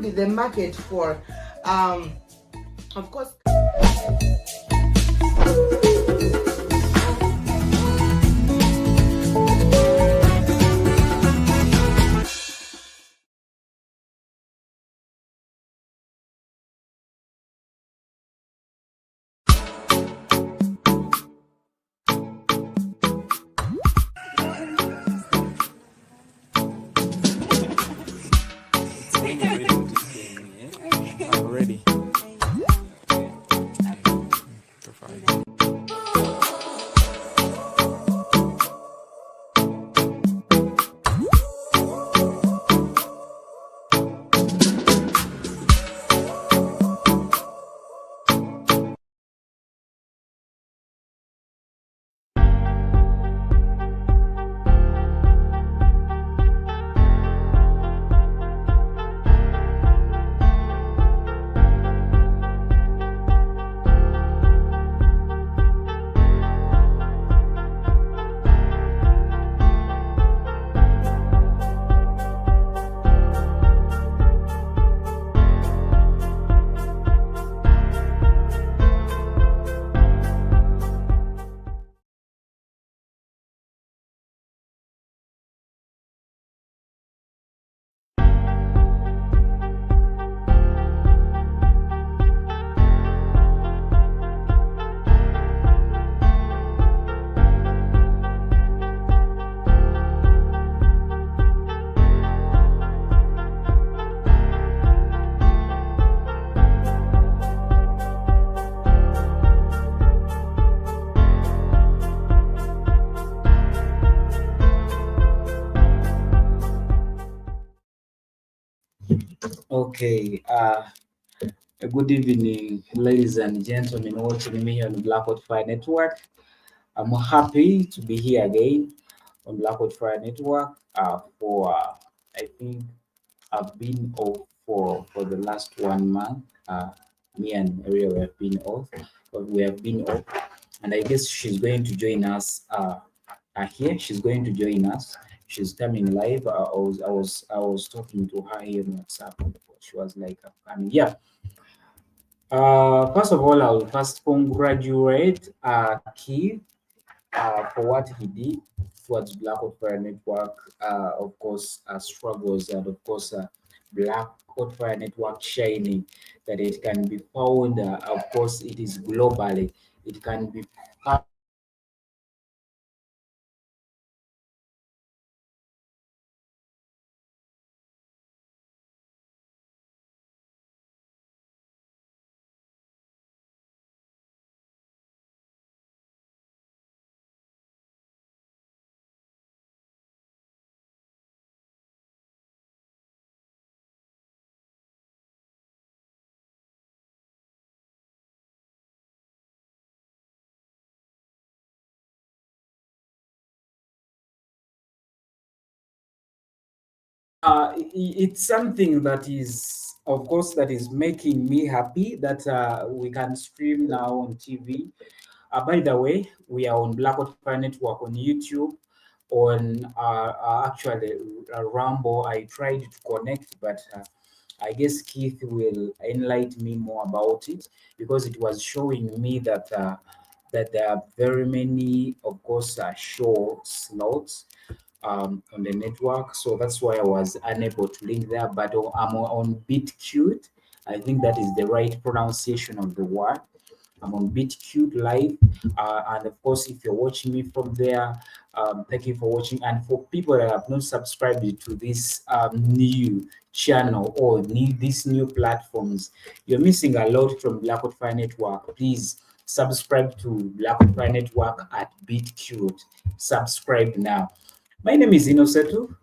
build the market for, of course. I'm ready. Okay, good evening, ladies and gentlemen, watching me on Blackout Fire Network. I'm happy to be here again on Blackout Fire Network. For I think I've been off for the last 1 month. Me and Maria have been off, but we have been off, and I guess she's going to join us. Here she's going to join us. She's coming live. I was talking to her here on WhatsApp. She was like, yeah. First of all, I'll first congratulate Keith for what he did towards Black Fire Network. Of course, struggles, and of course, Black Fire Network shining, that it can be found. Of course, it is globally. It can be found. It's something that is, of course, that is making me happy that we can stream now on TV. By the way, we are on Blackout Fire Network on YouTube, on actually Rumble. I tried to connect, but I guess Keith will enlighten me more about it, because it was showing me that that there are very many, of course, show slots on the network. So that's why I was unable to link there. But I'm on BitCute. I think that is the right pronunciation of the word. I'm on BitCute Live. And of course, if you're watching me from there, thank you for watching. And for people that have not subscribed to this new channel or these new platforms, you're missing a lot from Blackout Fire Network. Please subscribe to Blackout Fire Network at BitCute. Subscribe now. My name is INNOSSETU.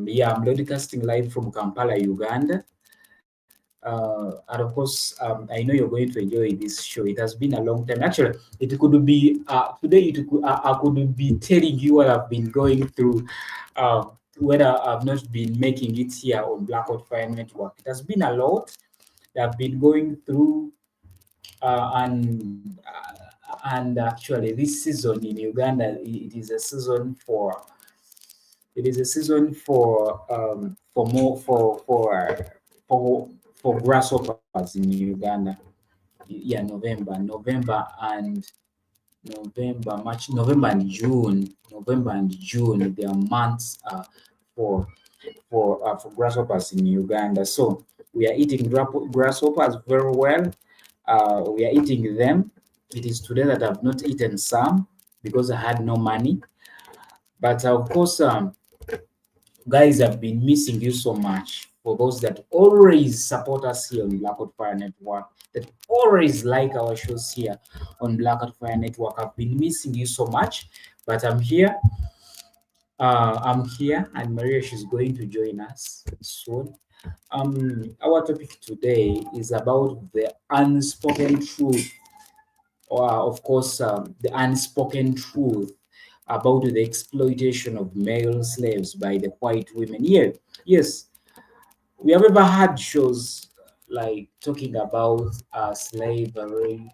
Yeah, I'm broadcasting live from Kampala, Uganda. And of course, I know you're going to enjoy this show. It has been a long time. Actually, it could be today. I could be telling you what I've been going through, whether I've not been making it here on Blackout Fire Network. It has been a lot that I've been going through, and actually, this season in Uganda, it is a season for It is a season for more for for grasshoppers in Uganda. Yeah, November and June. November and June, they are months for for grasshoppers in Uganda. So we are eating grasshoppers very well. We are eating them. It is today that I've not eaten some because I had no money. But of course, guys, I've been missing you so much. For those that always support us here on Black Fire Network, that always like our shows here on Black Fire Network, I've been missing you so much. But I'm here. I'm here, and Maria, she's going to join us soon. Our topic today is about the unspoken truth, or of course, the unspoken truth about the exploitation of male slaves by the white women. Yeah, yes, we have ever had shows like talking about slavery,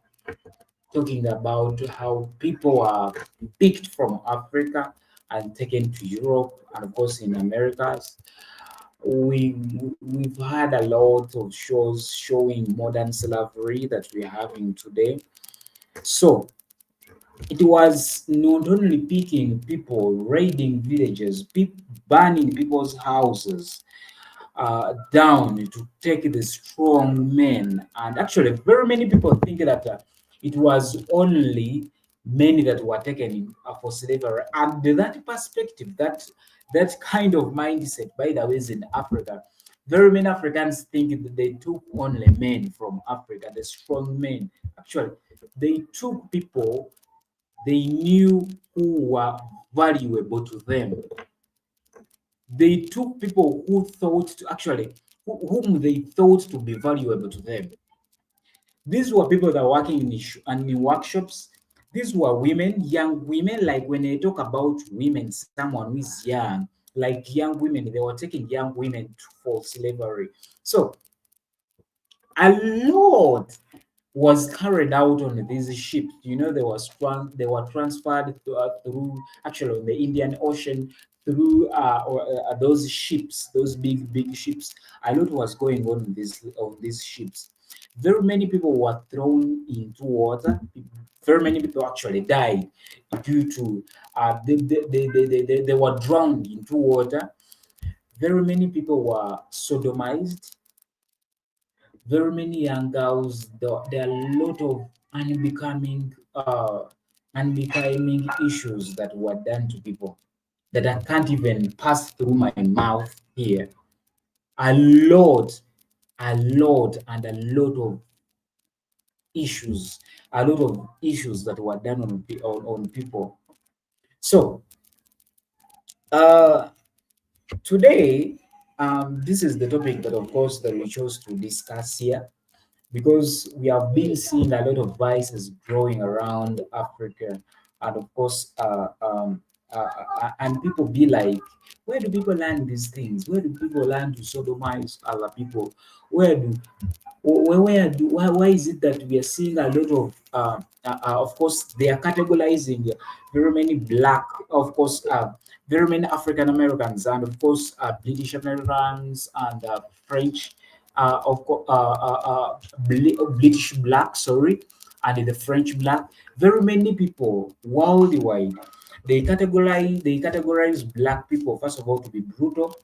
talking about how people are picked from Africa and taken to Europe and of course in Americas. we we've had a lot of shows showing modern slavery that we're having today. So it was not only picking people, raiding villages, burning people's houses down to take the strong men. And actually, very many people think that it was only men that were taken in, for slavery. And that perspective, that kind of mindset, by the way, is in Africa. Very many Africans think that they took only men from Africa, the strong men. Actually, they took people they knew who were valuable to them. They took people who thought to actually whom they thought to be valuable to them. These were people that were working in workshops. These were women, young women. Like when they talk about women, someone who is young, like young women, they were taking young women for slavery. So a lot was carried out on these ships. You know, they were transferred through actually on the Indian Ocean through those ships, those big ships. A lot was going on these ships. Very many people were thrown into water. Very many people actually died due to they were drowned into water. Very many people were sodomized. Very many young girls, there are a lot of unbecoming issues that were done to people that I can't even pass through my mouth here. A lot, and a lot of issues, that were done on people. So uh, today, this is the topic that, of course, that we chose to discuss here, because we have been seeing a lot of vices growing around Africa, and of course, and people be like, where do people learn these things? Where do people learn to sodomize other people? Where do why is it that we are seeing a lot of course they are categorizing very many black, of course, very many African Americans, and of course British Americans and French, British black, sorry, and the French black. Very many people worldwide, they categorize black people first of all to be brutal,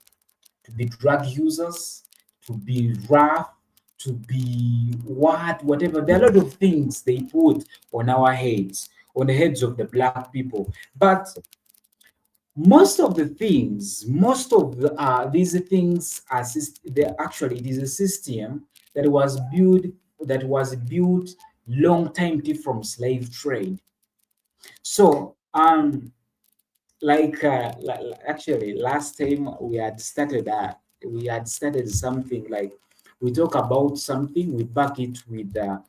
to be drug users, to be rough, to be whatever. There are a lot of things they put on our heads, on the heads of the black people. But most of these things are actually, it is a system that was built long time from slave trade. So actually last time we had started something like, we talk about something, we back it with a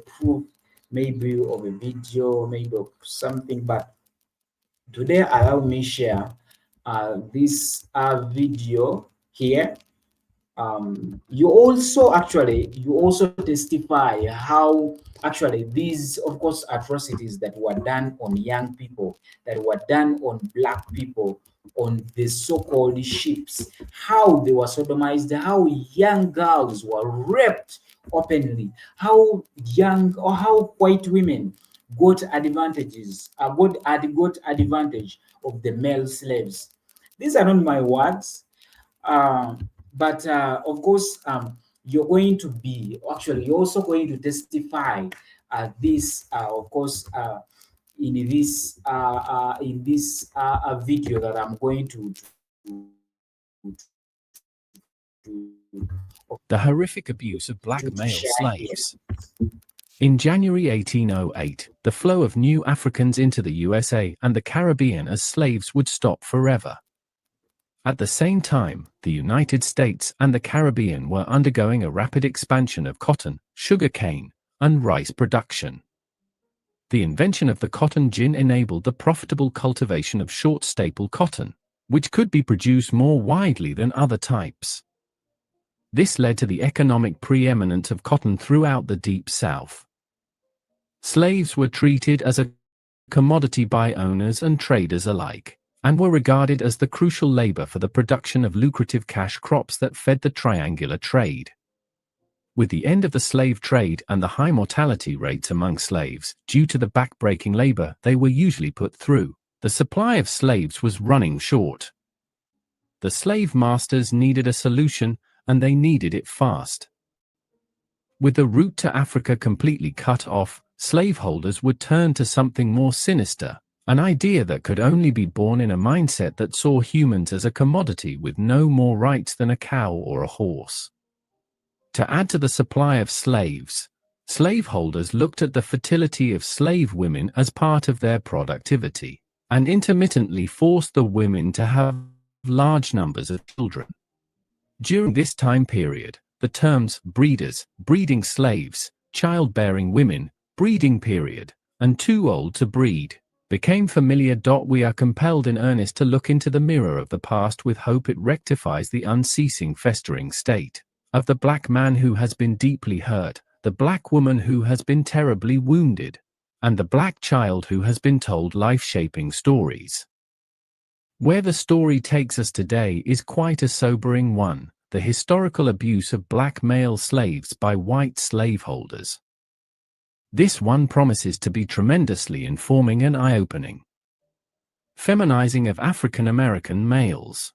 proof, maybe of a video, maybe of something. But today allow me share this video here. You also testify how actually these, of course, atrocities that were done on young people, that were done on black people, on the so-called ships, how they were sodomized, how young girls were raped openly, how young or how white women got advantages, got advantage of the male slaves. These are not my words, but of course, you're going to be actually you're also going to testify this, of course, in this video that I'm going The horrific abuse of black to male share here. slaves. In January 1808, the flow of new Africans into the USA and the Caribbean as slaves would stop forever. At the same time, the United States and the Caribbean were undergoing a rapid expansion of cotton, sugar cane, and rice production. The invention of the cotton gin enabled the profitable cultivation of short staple cotton, which could be produced more widely than other types. This led to the economic preeminence of cotton throughout the Deep South. Slaves were treated as a commodity by owners and traders alike, and were regarded as the crucial labor for the production of lucrative cash crops that fed the triangular trade. With the end of the slave trade and the high mortality rates among slaves, due to the back-breaking labor they were usually put through, the supply of slaves was running short. The slave masters needed a solution, and they needed it fast. With the route to Africa completely cut off, slaveholders would turn to something more sinister, an idea that could only be born in a mindset that saw humans as a commodity with no more rights than a cow or a horse. To add to the supply of slaves, slaveholders looked at the fertility of slave women as part of their productivity, and intermittently forced the women to have large numbers of children. During this time period, the terms breeders, breeding slaves, childbearing women, breeding period, and too old to breed became familiar. We are compelled in earnest to look into the mirror of the past with hope it rectifies the unceasing festering state of the black man who has been deeply hurt, the black woman who has been terribly wounded, and the black child who has been told life-shaping stories. Where the story takes us today is quite a sobering one: the historical abuse of black male slaves by white slaveholders. This one promises to be tremendously informing and eye-opening. Feminizing of African American males.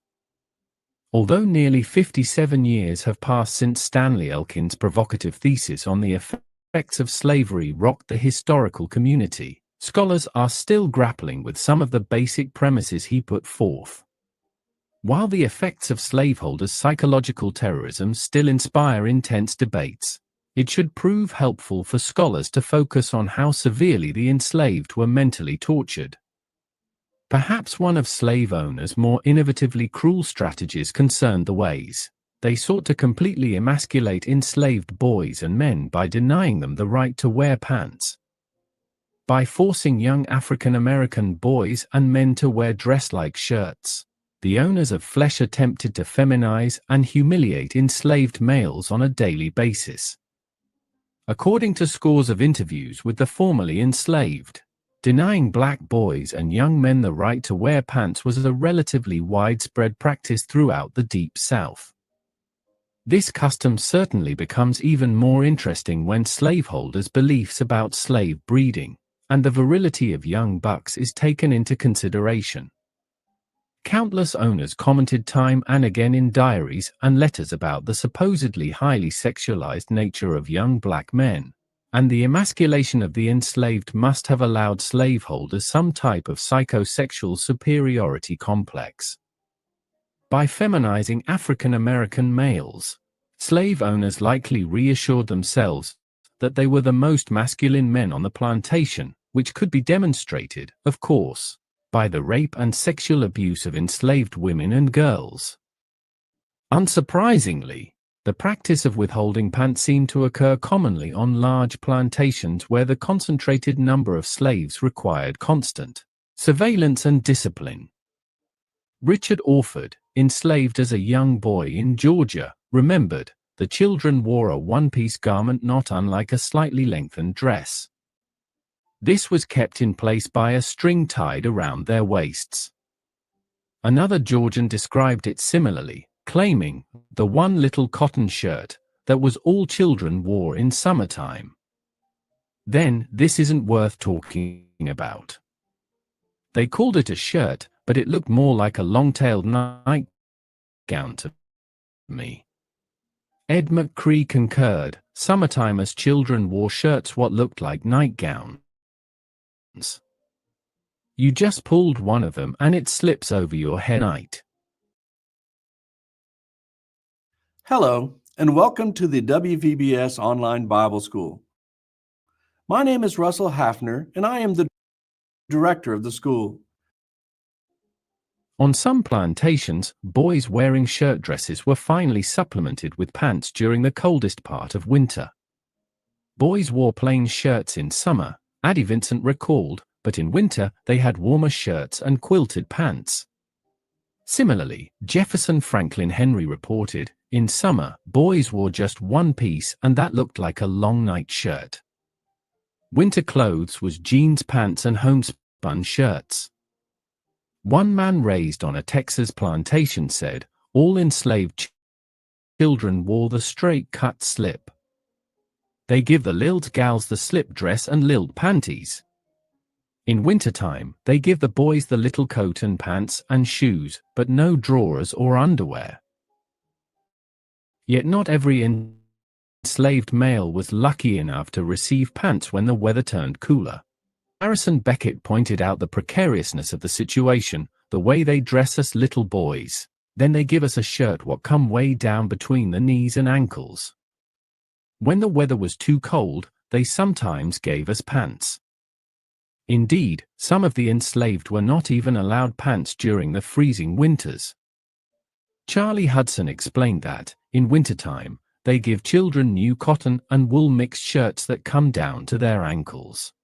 Although nearly 57 years have passed since Stanley Elkin's provocative thesis on the effects of slavery rocked the historical community, scholars are still grappling with some of the basic premises he put forth. While the effects of slaveholders' psychological terrorism still inspire intense debates, it should prove helpful for scholars to focus on how severely the enslaved were mentally tortured. Perhaps one of slave owners' more innovatively cruel strategies concerned the ways they sought to completely emasculate enslaved boys and men by denying them the right to wear pants. By forcing young African American boys and men to wear dress-like shirts, the owners of flesh attempted to feminize and humiliate enslaved males on a daily basis. According to scores of interviews with the formerly enslaved, denying black boys and young men the right to wear pants was a relatively widespread practice throughout the Deep South. This custom certainly becomes even more interesting when slaveholders' beliefs about slave breeding and the virility of young bucks is taken into consideration. Countless owners commented time and again in diaries and letters about the supposedly highly sexualized nature of young black men, and the emasculation of the enslaved must have allowed slaveholders some type of psychosexual superiority complex. By feminizing African American males, slave owners likely reassured themselves that they were the most masculine men on the plantation, which could be demonstrated, of course, by the rape and sexual abuse of enslaved women and girls. Unsurprisingly, the practice of withholding pants seemed to occur commonly on large plantations where the concentrated number of slaves required constant surveillance and discipline. Richard Orford, enslaved as a young boy in Georgia, remembered, the children wore a one-piece garment not unlike a slightly lengthened dress. This was kept in place by a string tied around their waists. Another Georgian described it similarly, claiming, "the one little cotton shirt that was all children wore in summertime." Then, this isn't worth talking about. They called it a shirt, but it looked more like a long-tailed nightgown to me. Ed McCree concurred, "Summertime as children wore shirts what looked like nightgowns. You just pulled one of them and it slips over your head at night." Hello, and welcome to the WVBS Online Bible School. My name is Russell Hafner, and I am the director of the school. On some plantations, boys wearing shirt dresses were finally supplemented with pants during the coldest part of winter. Boys wore plain shirts in summer, Addie Vincent recalled, but in winter they had warmer shirts and quilted pants. Similarly, Jefferson Franklin Henry reported, in summer, boys wore just one piece and that looked like a long night shirt. Winter clothes was jeans pants and homespun shirts. One man raised on a Texas plantation said, "All enslaved children wore the straight-cut slip. They give the lilt gals the slip dress and lilt panties. In wintertime, they give the boys the little coat and pants and shoes, but no drawers or underwear." Yet not every enslaved male was lucky enough to receive pants when the weather turned cooler. Harrison Beckett pointed out the precariousness of the situation, "The way they dress us little boys, then they give us a shirt what come way down between the knees and ankles. When the weather was too cold, they sometimes gave us pants." Indeed, some of the enslaved were not even allowed pants during the freezing winters. Charlie Hudson explained that, in wintertime, they give children new cotton and wool mixed shirts that come down to their ankles.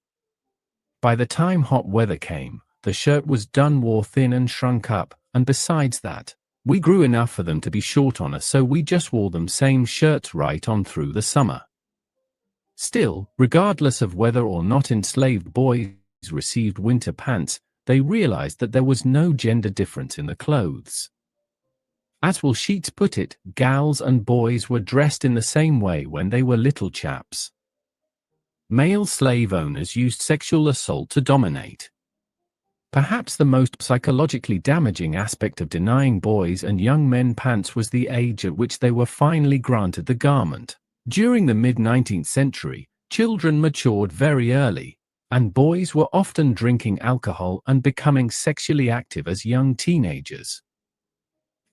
By the time hot weather came, the shirt was done wore thin and shrunk up, and besides that, we grew enough for them to be short on us, so we just wore them same shirts right on through the summer. Still, regardless of whether or not enslaved boys received winter pants, they realized that there was no gender difference in the clothes. As Will Sheets put it, gals and boys were dressed in the same way when they were little chaps. Male slave owners used sexual assault to dominate. Perhaps the most psychologically damaging aspect of denying boys and young men pants was the age at which they were finally granted the garment. During the mid-19th century, children matured very early, and boys were often drinking alcohol and becoming sexually active as young teenagers.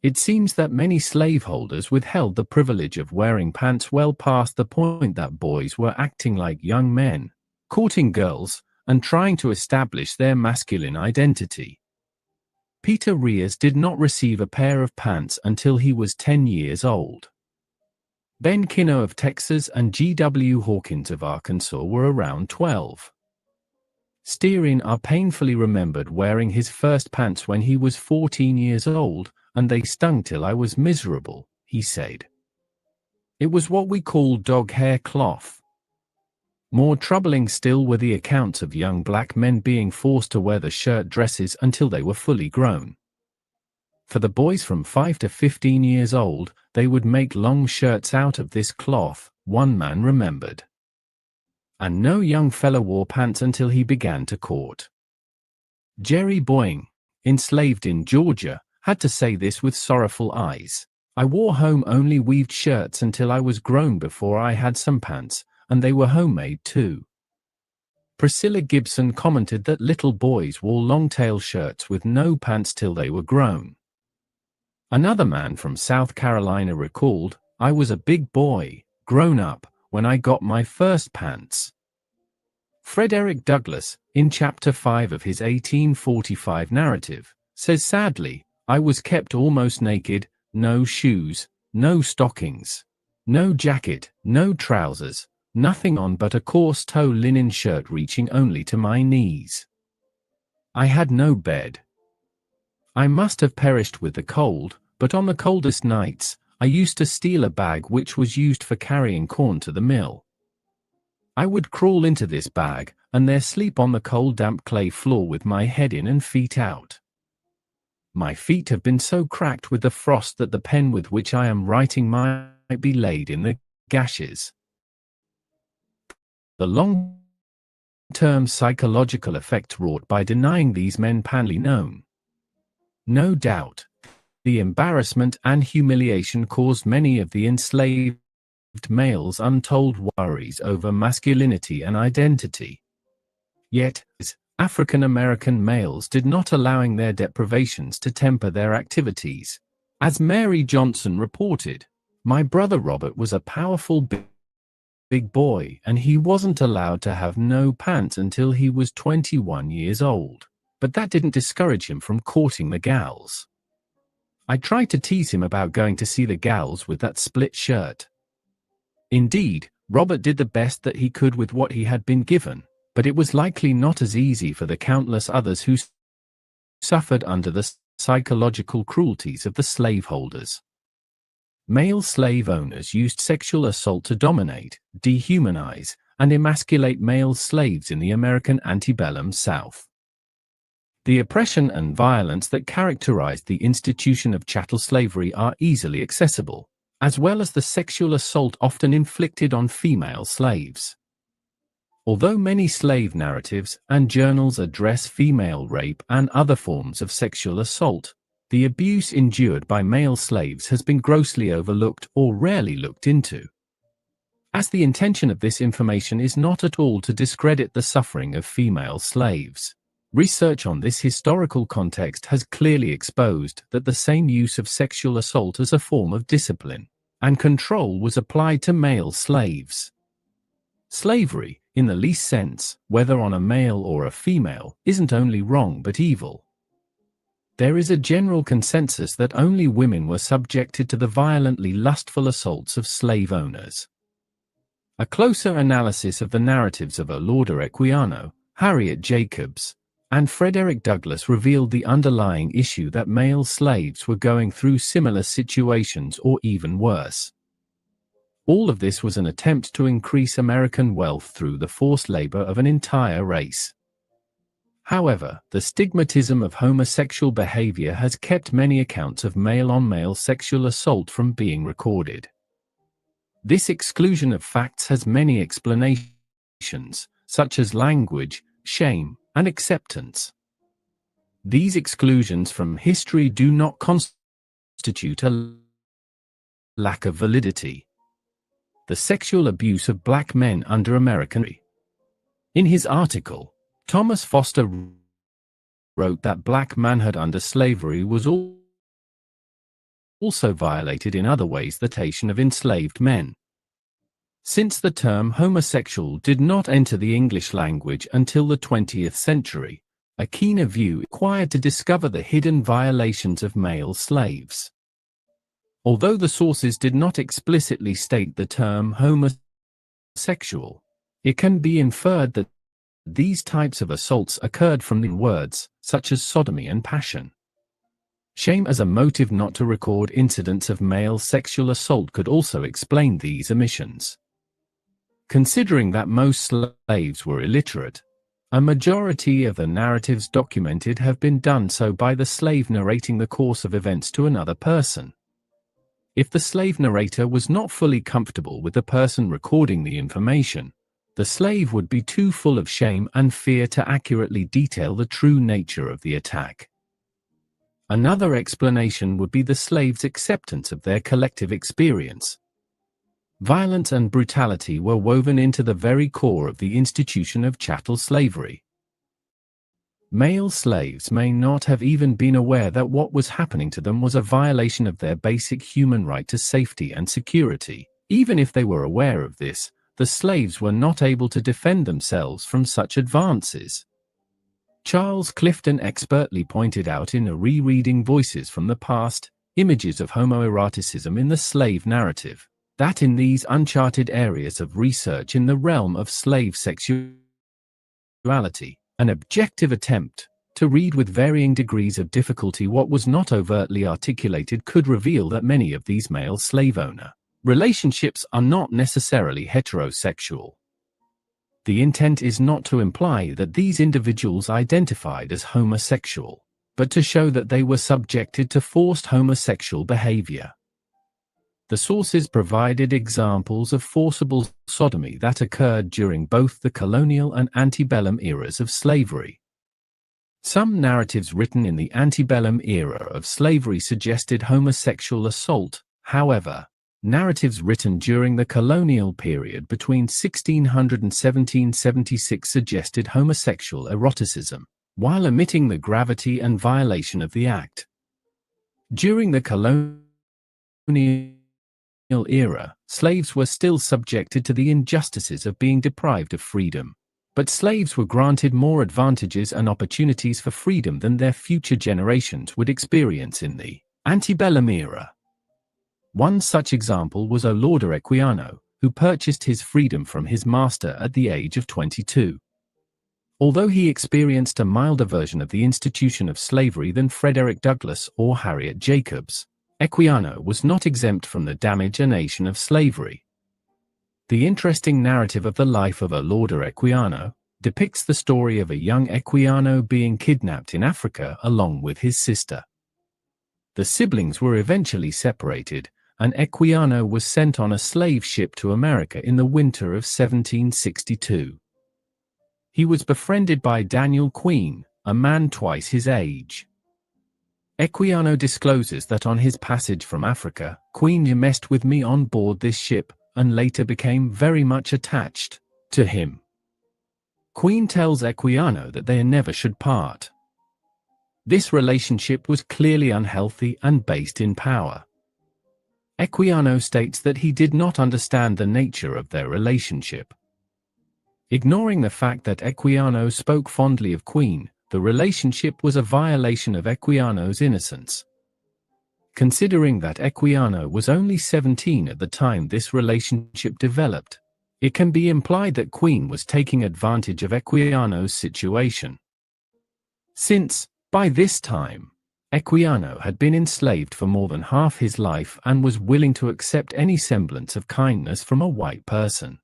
It seems that many slaveholders withheld the privilege of wearing pants well past the point that boys were acting like young men, courting girls, and trying to establish their masculine identity. Peter Reyes did not receive a pair of pants until he was 10 years old. Ben Kino of Texas and G.W. Hawkins of Arkansas were around 12. Steerin are painfully remembered wearing his first pants when he was 14 years old, and they stung till I was miserable, he said. It was what we call dog hair cloth. More troubling still were the accounts of young black men being forced to wear the shirt dresses until they were fully grown. For the boys from 5 to 15 years old, they would make long shirts out of this cloth, one man remembered. And no young fellow wore pants until he began to court. Jerry Boying, enslaved in Georgia, had to say this with sorrowful eyes. "I wore home only weaved shirts until I was grown before I had some pants, and they were homemade too." Priscilla Gibson commented that little boys wore long-tail shirts with no pants till they were grown. Another man from South Carolina recalled, "I was a big boy, grown up, when I got my first pants." Frederick Douglass, in Chapter 5 of his 1845 narrative, says sadly, "I was kept almost naked, no shoes, no stockings, no jacket, no trousers, nothing on but a coarse tow linen shirt reaching only to my knees. I had no bed. I must have perished with the cold, but on the coldest nights, I used to steal a bag which was used for carrying corn to the mill. I would crawl into this bag, and there sleep on the cold damp clay floor with my head in and feet out. My feet have been so cracked with the frost that the pen with which I am writing might be laid in the gashes. The long-term psychological effect wrought by denying these men panly known. No doubt, the embarrassment and humiliation caused many of the enslaved males untold worries over masculinity and identity. Yet, African American males did not allowing their deprivations to temper their activities. As Mary Johnson reported, "My brother Robert was a powerful big boy, and he wasn't allowed to have no pants until he was 21 years old. But that didn't discourage him from courting the gals. I tried to tease him about going to see the gals with that split shirt." Indeed, Robert did the best that he could with what he had been given, but it was likely not as easy for the countless others who suffered under the psychological cruelties of the slaveholders. Male slave owners used sexual assault to dominate, dehumanize, and emasculate male slaves in the American antebellum South. The oppression and violence that characterized the institution of chattel slavery are easily accessible, as well as the sexual assault often inflicted on female slaves. Although many slave narratives and journals address female rape and other forms of sexual assault, the abuse endured by male slaves has been grossly overlooked or rarely looked into. As the intention of this information is not at all to discredit the suffering of female slaves, research on this historical context has clearly exposed that the same use of sexual assault as a form of discipline and control was applied to male slaves. Slavery, in the least sense, whether on a male or a female, isn't only wrong but evil. There is a general consensus that only women were subjected to the violently lustful assaults of slave owners. A closer analysis of the narratives of Olaudah Equiano, Harriet Jacobs, and Frederick Douglass revealed the underlying issue that male slaves were going through similar situations or even worse. All of this was an attempt to increase American wealth through the forced labor of an entire race. However, the stigmatism of homosexual behavior has kept many accounts of male-on-male sexual assault from being recorded. This exclusion of facts has many explanations, such as language, shame, and acceptance. These exclusions from history do not constitute a lack of validity. The sexual abuse of black men under American. In his article, Thomas Foster wrote that black manhood under slavery was also violated in other ways than the exploitation of enslaved men. Since the term homosexual did not enter the English language until the 20th century, a keener view is required to discover the hidden violations of male slaves. Although the sources did not explicitly state the term homosexual, it can be inferred that these types of assaults occurred from the words, such as sodomy and passion. Shame as a motive not to record incidents of male sexual assault could also explain these omissions. Considering that most slaves were illiterate, a majority of the narratives documented have been done so by the slave narrating the course of events to another person. If the slave narrator was not fully comfortable with the person recording the information, the slave would be too full of shame and fear to accurately detail the true nature of the attack. Another explanation would be the slave's acceptance of their collective experience. Violence and brutality were woven into the very core of the institution of chattel slavery. Male slaves may not have even been aware that what was happening to them was a violation of their basic human right to safety and security. Even if they were aware of this, the slaves were not able to defend themselves from such advances. Charles Clifton expertly pointed out in Rereading Voices from the Past, Images of Homoeroticism in the Slave Narrative, that in these uncharted areas of research in the realm of slave sexuality, an objective attempt to read with varying degrees of difficulty what was not overtly articulated could reveal that many of these male slave owner relationships are not necessarily heterosexual. The intent is not to imply that these individuals identified as homosexual. but to show that they were subjected to forced homosexual behavior. The sources provided examples of forcible sodomy that occurred during both the colonial and antebellum eras of slavery. Some narratives written in the antebellum era of slavery suggested homosexual assault. However, narratives written during the colonial period between 1600 and 1776 suggested homosexual eroticism, while omitting the gravity and violation of the act. During the colonial era, slaves were still subjected to the injustices of being deprived of freedom. But slaves were granted more advantages and opportunities for freedom than their future generations would experience in the antebellum era. One such example was Olaudah Equiano, who purchased his freedom from his master at the age of 22. Although he experienced a milder version of the institution of slavery than Frederick Douglass or Harriet Jacobs, Equiano was not exempt from the damnation of slavery. The interesting narrative of the life of Olaudah Equiano depicts the story of a young Equiano being kidnapped in Africa along with his sister. The siblings were eventually separated, and Equiano was sent on a slave ship to America in the winter of 1762. He was befriended by Daniel Queen, a man twice his age. Equiano discloses that on his passage from Africa, Queen messed with me on board this ship, and later became very much attached to him. Queen tells Equiano that they never should part. This relationship was clearly unhealthy and based in power. Equiano states that he did not understand the nature of their relationship. Ignoring the fact that Equiano spoke fondly of Queen, the relationship was a violation of Equiano's innocence. Considering that Equiano was only 17 at the time this relationship developed, it can be implied that Queen was taking advantage of Equiano's situation. Since, by this time, Equiano had been enslaved for more than half his life and was willing to accept any semblance of kindness from a white person.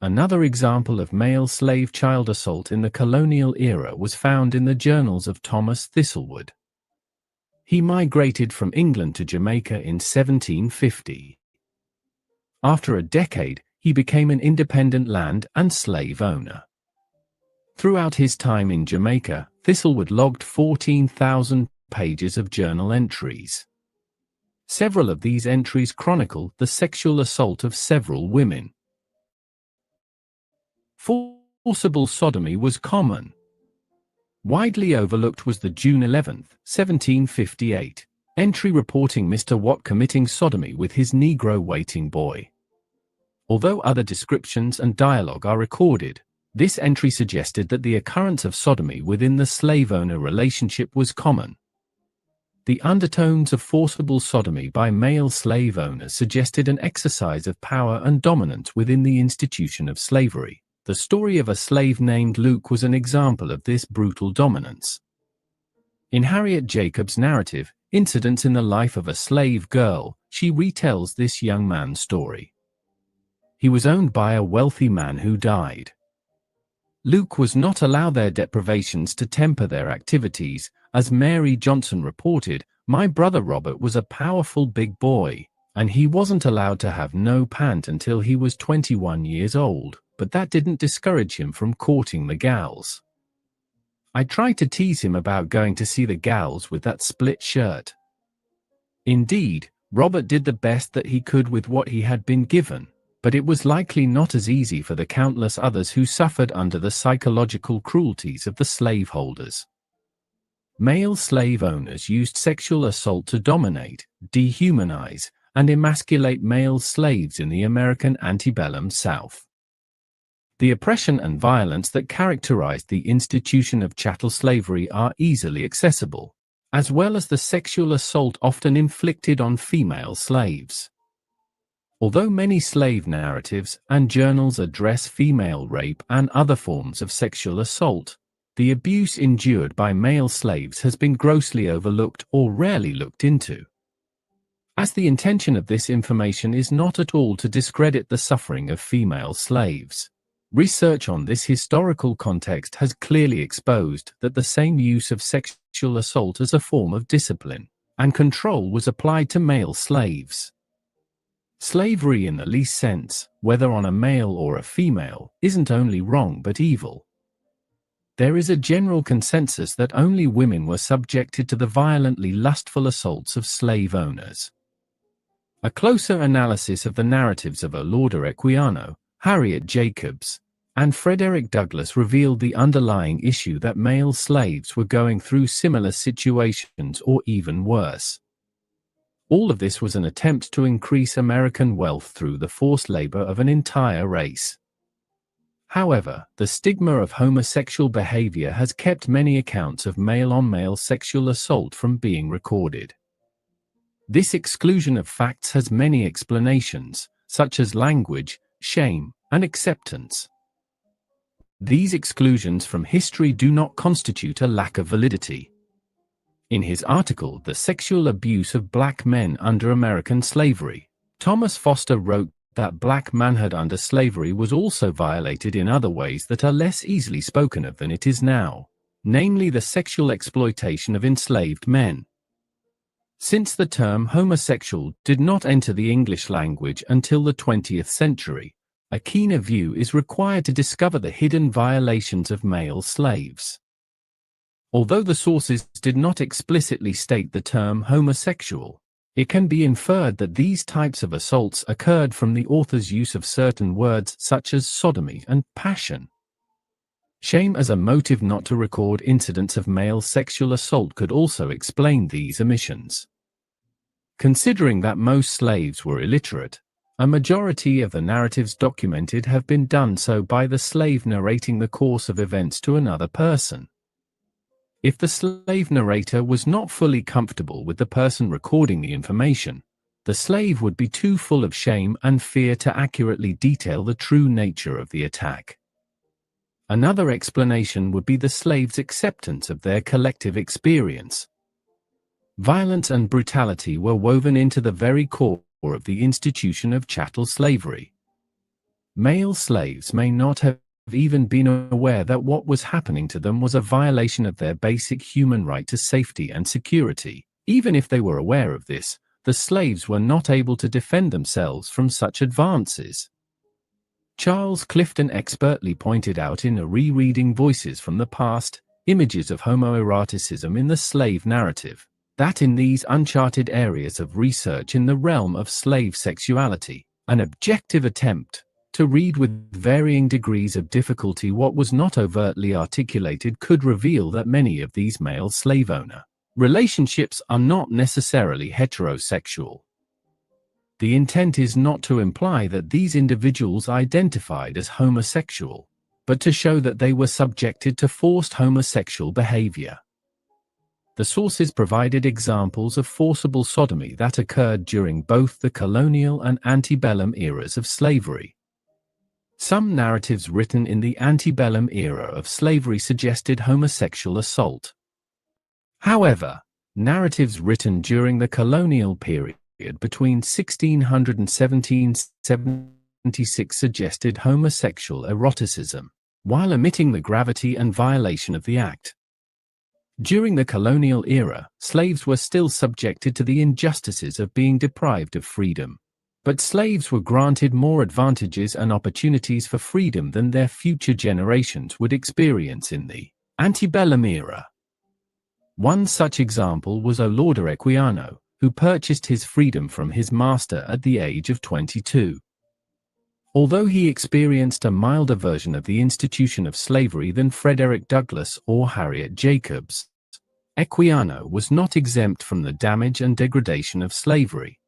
Another example of male slave child assault in the colonial era was found in the journals of Thomas Thistlewood. He migrated from England to Jamaica in 1750. After a decade, he became an independent land and slave owner. Throughout his time in Jamaica, Thistlewood logged 14,000 pages of journal entries. Several of these entries chronicle the sexual assault of several women. Forcible sodomy was common. Widely overlooked was the June 11, 1758, entry reporting Mr. Watt committing sodomy with his Negro waiting boy. Although other descriptions and dialogue are recorded, this entry suggested that the occurrence of sodomy within the slave-owner relationship was common. The undertones of forcible sodomy by male slave owners suggested an exercise of power and dominance within the institution of slavery. The story of a slave named Luke was an example of this brutal dominance. In Harriet Jacobs' narrative, Incidents in the Life of a Slave Girl, she retells this young man's story. He was owned by a wealthy man who died. Luke was not allowed their deprivations to temper their activities. As Mary Johnson reported, "My brother Robert was a powerful big boy, and he wasn't allowed to have no pant until he was 21 years old. But that didn't discourage him from courting the gals. I tried to tease him about going to see the gals with that split shirt." Indeed, Robert did the best that he could with what he had been given, but it was likely not as easy for the countless others who suffered under the psychological cruelties of the slaveholders. Male slave owners used sexual assault to dominate, dehumanize, and emasculate male slaves in the American antebellum South. The oppression and violence that characterized the institution of chattel slavery are easily accessible, as well as the sexual assault often inflicted on female slaves. Although many slave narratives and journals address female rape and other forms of sexual assault, the abuse endured by male slaves has been grossly overlooked or rarely looked into. As the intention of this information is not at all to discredit the suffering of female slaves, Research on this historical context has clearly exposed that the same use of sexual assault as a form of discipline and control was applied to male slaves. Slavery in the least sense, whether on a male or a female, isn't only wrong but evil. There is a general consensus that only women were subjected to the violently lustful assaults of slave owners. A closer analysis of the narratives of Olaudah Equiano, Harriet Jacobs, and Frederick Douglass revealed the underlying issue that male slaves were going through similar situations or even worse. All of this was an attempt to increase American wealth through the forced labor of an entire race. However, the stigma of homosexual behavior has kept many accounts of male-on-male sexual assault from being recorded. This exclusion of facts has many explanations, such as language, shame, and acceptance. These exclusions from history do not constitute a lack of validity. In his article, The Sexual Abuse of Black Men Under American Slavery, Thomas Foster wrote that black manhood under slavery was also violated in other ways that are less easily spoken of than it is now, namely the sexual exploitation of enslaved men. Since the term homosexual did not enter the English language until the 20th century, a keener view is required to discover the hidden violations of male slaves. Although the sources did not explicitly state the term homosexual, it can be inferred that these types of assaults occurred from the author's use of certain words such as sodomy and passion. Shame as a motive not to record incidents of male sexual assault could also explain these omissions. Considering that most slaves were illiterate, a majority of the narratives documented have been done so by the slave narrating the course of events to another person. If the slave narrator was not fully comfortable with the person recording the information, the slave would be too full of shame and fear to accurately detail the true nature of the attack. Another explanation would be the slave's acceptance of their collective experience. Violence and brutality were woven into the very core of the institution of chattel slavery. Male slaves may not have even been aware that what was happening to them was a violation of their basic human right to safety and security. Even if they were aware of this, the slaves were not able to defend themselves from such advances. Charles Clifton expertly pointed out in a Rereading Voices from the Past, Images of Homoeroticism in the Slave Narrative, that in these uncharted areas of research in the realm of slave sexuality, an objective attempt to read with varying degrees of difficulty what was not overtly articulated could reveal that many of these male slave owner relationships are not necessarily heterosexual. The intent is not to imply that these individuals identified as homosexual, but to show that they were subjected to forced homosexual behavior. The sources provided examples of forcible sodomy that occurred during both the colonial and antebellum eras of slavery. Some narratives written in the antebellum era of slavery suggested homosexual assault. However, narratives written during the colonial period between 1600 and 1776 suggested homosexual eroticism, while omitting the gravity and violation of the act. During the colonial era, slaves were still subjected to the injustices of being deprived of freedom. But slaves were granted more advantages and opportunities for freedom than their future generations would experience in the antebellum era. One such example was Olaudah Equiano, who purchased his freedom from his master at the age of 22. Although he experienced a milder version of the institution of slavery than Frederick Douglass or Harriet Jacobs, Equiano was not exempt from the damage and degradation of slavery.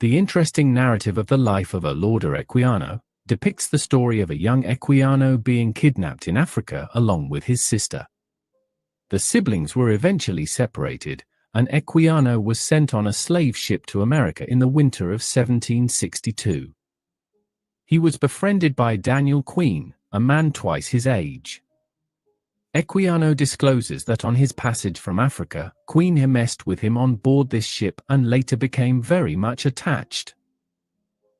The interesting narrative of the life of Olaudah Equiano depicts the story of a young Equiano being kidnapped in Africa along with his sister. The siblings were eventually separated, and Equiano was sent on a slave ship to America in the winter of 1762. He was befriended by Daniel Queen, a man twice his age. Equiano discloses that on his passage from Africa, Queen messed with him on board this ship and later became very much attached.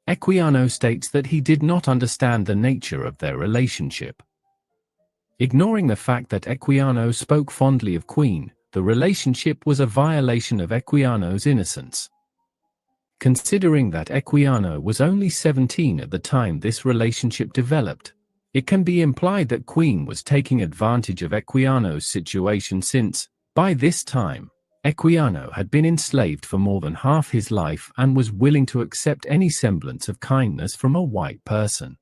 Equiano states that he did not understand the nature of their relationship. Ignoring the fact that Equiano spoke fondly of Queen, the relationship was a violation of Equiano's innocence. Considering that Equiano was only 17 at the time this relationship developed, it can be implied that Queen was taking advantage of Equiano's situation since, by this time, Equiano had been enslaved for more than half his life and was willing to accept any semblance of kindness from a white person.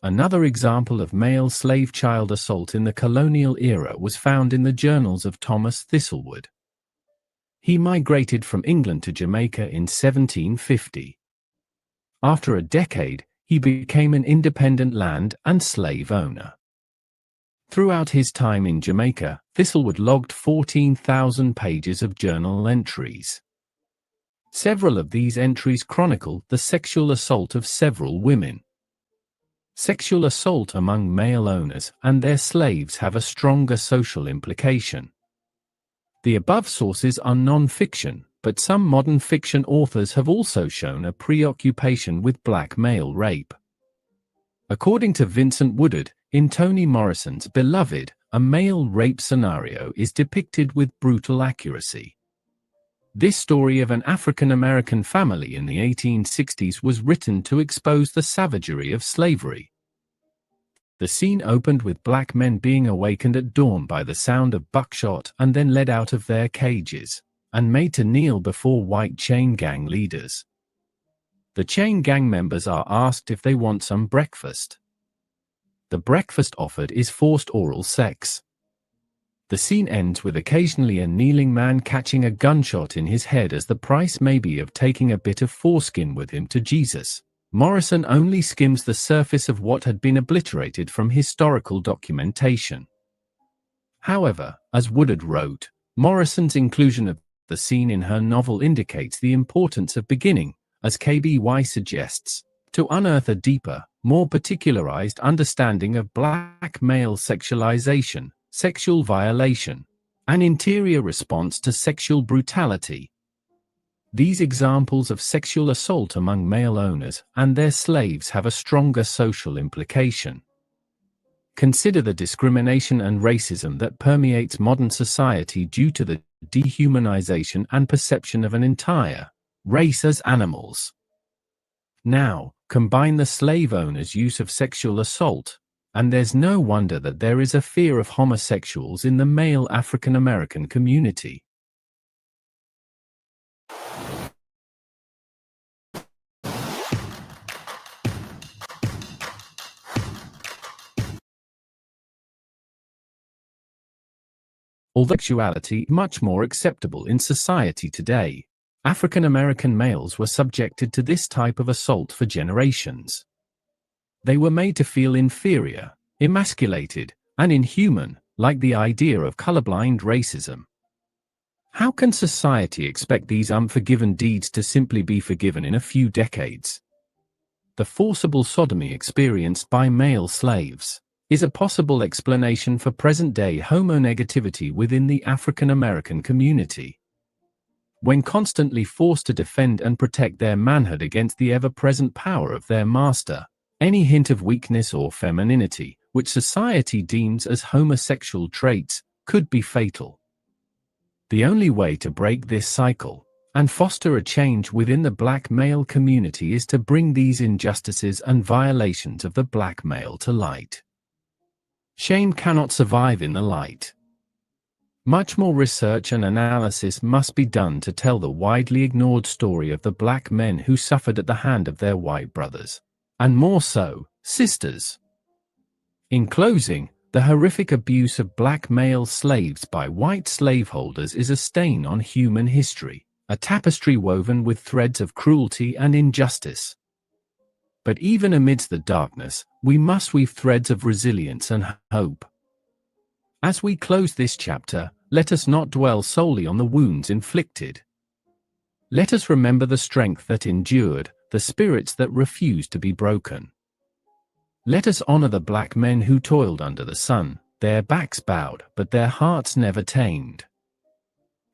Another example of male slave child assault in the colonial era was found in the journals of Thomas Thistlewood. He migrated from England to Jamaica in 1750. After a decade, he became an independent land and slave owner. Throughout his time in Jamaica, Thistlewood logged 14,000 pages of journal entries. Several of these entries chronicle the sexual assault of several women. Sexual assault among male owners and their slaves have a stronger social implication. The above sources are non-fiction, but some modern fiction authors have also shown a preoccupation with black male rape. According to Vincent Woodard, in Toni Morrison's Beloved, a male rape scenario is depicted with brutal accuracy. This story of an African-American family in the 1860s was written to expose the savagery of slavery. The scene opened with black men being awakened at dawn by the sound of buckshot and then led out of their cages, and made to kneel before white chain gang leaders. The chain gang members are asked if they want some breakfast. The breakfast offered is forced oral sex. The scene ends with occasionally a kneeling man catching a gunshot in his head as the price may be of taking a bit of foreskin with him to Jesus. Morrison only skims the surface of what had been obliterated from historical documentation. However, as Woodard wrote, Morrison's inclusion of the scene in her novel indicates the importance of beginning, as KBY suggests, to unearth a deeper, more particularized understanding of black male sexualization, sexual violation, and interior response to sexual brutality. These examples of sexual assault among male owners and their slaves have a stronger social implication. Consider the discrimination and racism that permeates modern society due to the dehumanization and perception of an entire race as animals. Now, combine the slave owners' use of sexual assault, and there's no wonder that there is a fear of homosexuals in the male African American community. Although sexuality is much more acceptable in society today, African American males were subjected to this type of assault for generations. They were made to feel inferior, emasculated, and inhuman, like the idea of colorblind racism. How can society expect these unforgiven deeds to simply be forgiven in a few decades? The forcible sodomy experienced by male slaves is a possible explanation for present-day homonegativity within the African American community. When constantly forced to defend and protect their manhood against the ever-present power of their master, any hint of weakness or femininity, which society deems as homosexual traits, could be fatal. The only way to break this cycle and foster a change within the black male community is to bring these injustices and violations of the black male to light. Shame cannot survive in the light. Much more research and analysis must be done to tell the widely ignored story of the black men who suffered at the hand of their white brothers, and more so, sisters. In closing, the horrific abuse of black male slaves by white slaveholders is a stain on human history, a tapestry woven with threads of cruelty and injustice. But even amidst the darkness, we must weave threads of resilience and hope. As we close this chapter, let us not dwell solely on the wounds inflicted. Let us remember the strength that endured, the spirits that refused to be broken. Let us honor the black men who toiled under the sun, their backs bowed, but their hearts never tamed.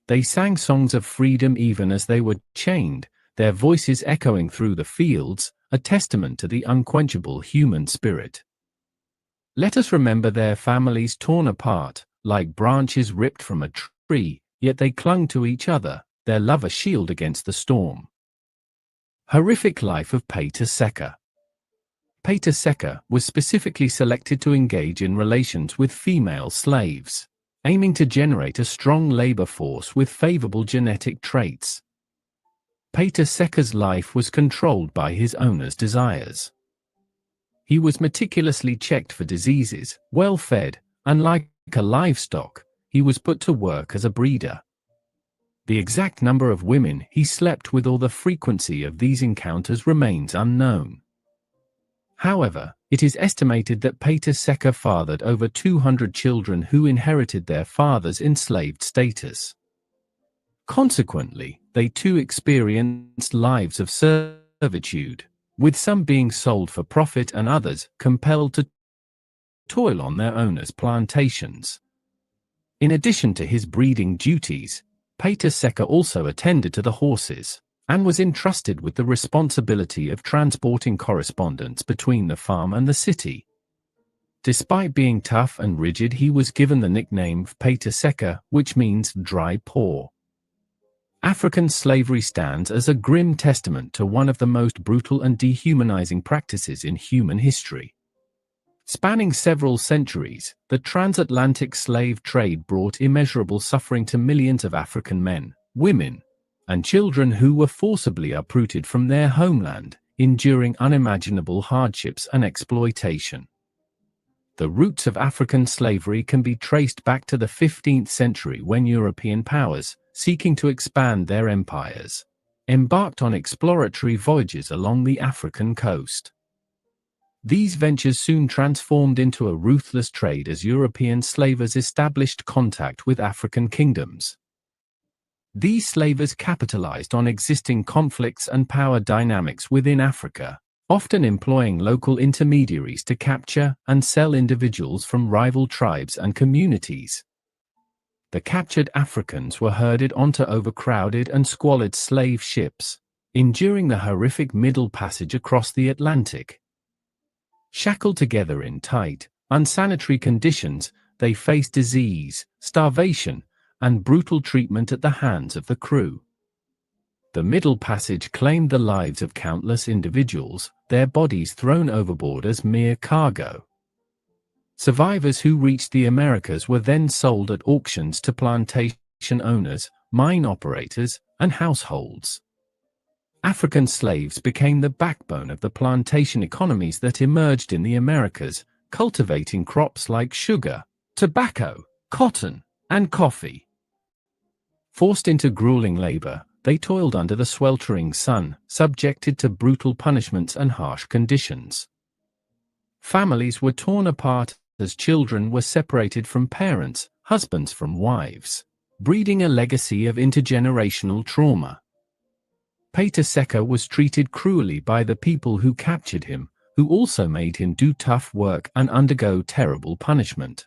They sang songs of freedom even as they were chained, their voices echoing through the fields, a testament to the unquenchable human spirit. Let us remember their families torn apart, like branches ripped from a tree, yet they clung to each other, their love a shield against the storm. Horrific life of Pater Secker. Pater Secker was specifically selected to engage in relations with female slaves, aiming to generate a strong labor force with favorable genetic traits. Pater Secker's life was controlled by his owner's desires. He was meticulously checked for diseases, well fed, and like a livestock, he was put to work as a breeder. The exact number of women he slept with or the frequency of these encounters remains unknown. However, it is estimated that Pater Secker fathered over 200 children who inherited their father's enslaved status. Consequently, they too experienced lives of servitude, with some being sold for profit and others compelled to toil on their owners' plantations. In addition to his breeding duties, Pater Secker also attended to the horses, and was entrusted with the responsibility of transporting correspondence between the farm and the city. Despite being tough and rigid, he was given the nickname Pater Secker, which means dry paw. African slavery stands as a grim testament to one of the most brutal and dehumanizing practices in human history. Spanning several centuries, the transatlantic slave trade brought immeasurable suffering to millions of African men, women, and children who were forcibly uprooted from their homeland, enduring unimaginable hardships and exploitation. The roots of African slavery can be traced back to the 15th century when European powers, seeking to expand their empires, embarked on exploratory voyages along the African coast. These ventures soon transformed into a ruthless trade as European slavers established contact with African kingdoms. These slavers capitalized on existing conflicts and power dynamics within Africa, often employing local intermediaries to capture and sell individuals from rival tribes and communities. The captured Africans were herded onto overcrowded and squalid slave ships, enduring the horrific Middle Passage across the Atlantic. Shackled together in tight, unsanitary conditions, they faced disease, starvation, and brutal treatment at the hands of the crew. The Middle Passage claimed the lives of countless individuals, their bodies thrown overboard as mere cargo. Survivors who reached the Americas were then sold at auctions to plantation owners, mine operators, and households. African slaves became the backbone of the plantation economies that emerged in the Americas, cultivating crops like sugar, tobacco, cotton, and coffee. Forced into grueling labor, they toiled under the sweltering sun, subjected to brutal punishments and harsh conditions. Families were torn apart as children were separated from parents, husbands from wives, breeding a legacy of intergenerational trauma. Pater Secker was treated cruelly by the people who captured him, who also made him do tough work and undergo terrible punishment.